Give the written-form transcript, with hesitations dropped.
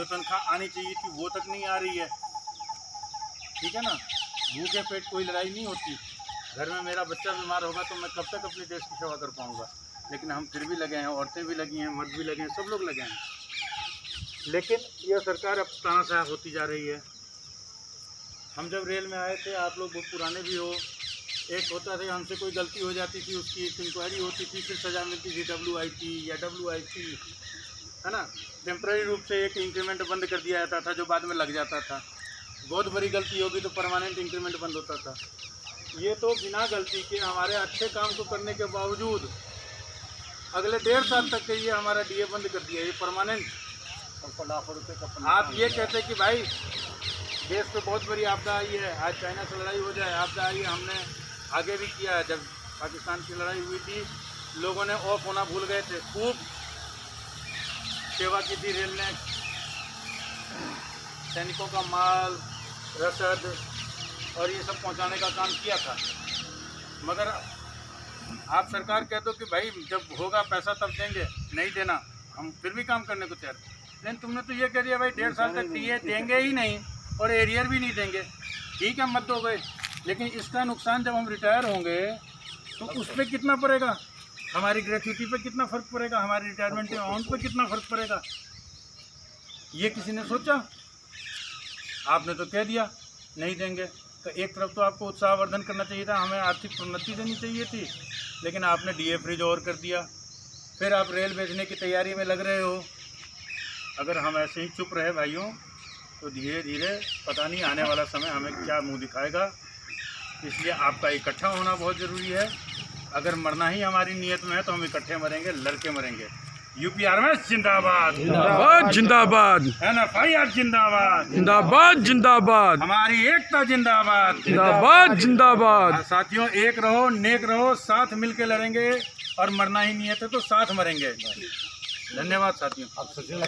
जो तनख्वाह आनी चाहिए थी वो तक नहीं आ रही है। ठीक है ना, भूखे पेट कोई लड़ाई नहीं होती। घर में मेरा बच्चा बीमार होगा तो मैं कब तक अपने देश की सेवा कर पाऊँगा। लेकिन हम फिर भी लगे हैं, औरतें भी लगी हैं, मर्द भी लगे हैं, सब लोग लगे हैं। लेकिन यह सरकार अब तानाशाह होती जा रही है। हम जब रेल में आए थे, आप लोग बहुत पुराने भी हो, एक होता था हमसे कोई गलती हो जाती थी, उसकी एक इंक्वायरी होती थी, फिर सज़ा मिलती थी WIP या WIC, है ना। टेम्पररी रूप से एक इंक्रीमेंट बंद कर दिया जाता था जो बाद में लग जाता था। बहुत बड़ी गलती होगी तो परमानेंट इंक्रीमेंट बंद होता था। ये तो बिना गलती के हमारे अच्छे काम को करने के बावजूद अगले 1.5 साल तक के ये हमारा DA बंद कर दिया, ये परमानेंट। और लाखों रुपये का आप ये कहते कि भाई देश पे बहुत बड़ी आपदा आई है, आज चाइना से लड़ाई हो जाए, आपदा आई है। हमने आगे भी किया है, जब पाकिस्तान की लड़ाई हुई थी लोगों ने ऑफ होना भूल गए थे, खूब सेवा की थी रेल ने, सैनिकों का माल रसद और ये सब पहुंचाने का काम किया था। मगर आप सरकार कह दो कि भाई जब होगा पैसा तब देंगे, नहीं देना, हम फिर भी काम करने को तैयार। लेकिन तुमने तो ये कह दिया भाई 1.5 साल तक DA देंगे ही नहीं और एरियर भी नहीं देंगे। ठीक है, मत दो भाई, लेकिन इसका नुकसान जब हम रिटायर होंगे तो उस पर कितना पड़ेगा, हमारी ग्रेच्युटी पे कितना फ़र्क पड़ेगा, हमारी रिटायरमेंट अमाउंट पे कितना फ़र्क पड़ेगा, ये किसी ने सोचा? आपने तो कह दिया नहीं देंगे। तो एक तरफ तो आपको उत्साहवर्धन करना चाहिए था, हमें आर्थिक प्रोन्नति देनी चाहिए थी, लेकिन आपने DA फ्रीज और कर दिया। फिर आप रेल बेचने की तैयारी में लग रहे हो। अगर हम ऐसे ही चुप रहे भाइयों तो धीरे धीरे पता नहीं आने वाला समय हमें क्या मुंह दिखाएगा। इसलिए आपका इकट्ठा होना बहुत ज़रूरी है। अगर मरना ही हमारी नीयत में है तो हम इकट्ठे मरेंगे, लड़के मरेंगे। UPRMS जिंदाबाद, जिंदाबाद जिंदाबाद, NFIR जिंदाबाद, जिंदाबाद जिंदाबाद, हमारी एकता जिंदाबाद, जिंदाबाद जिंदाबाद। साथियों, एक रहो, नेक रहो, साथ मिलके लड़ेंगे और मरना ही नियत है तो साथ मरेंगे। धन्यवाद साथियों।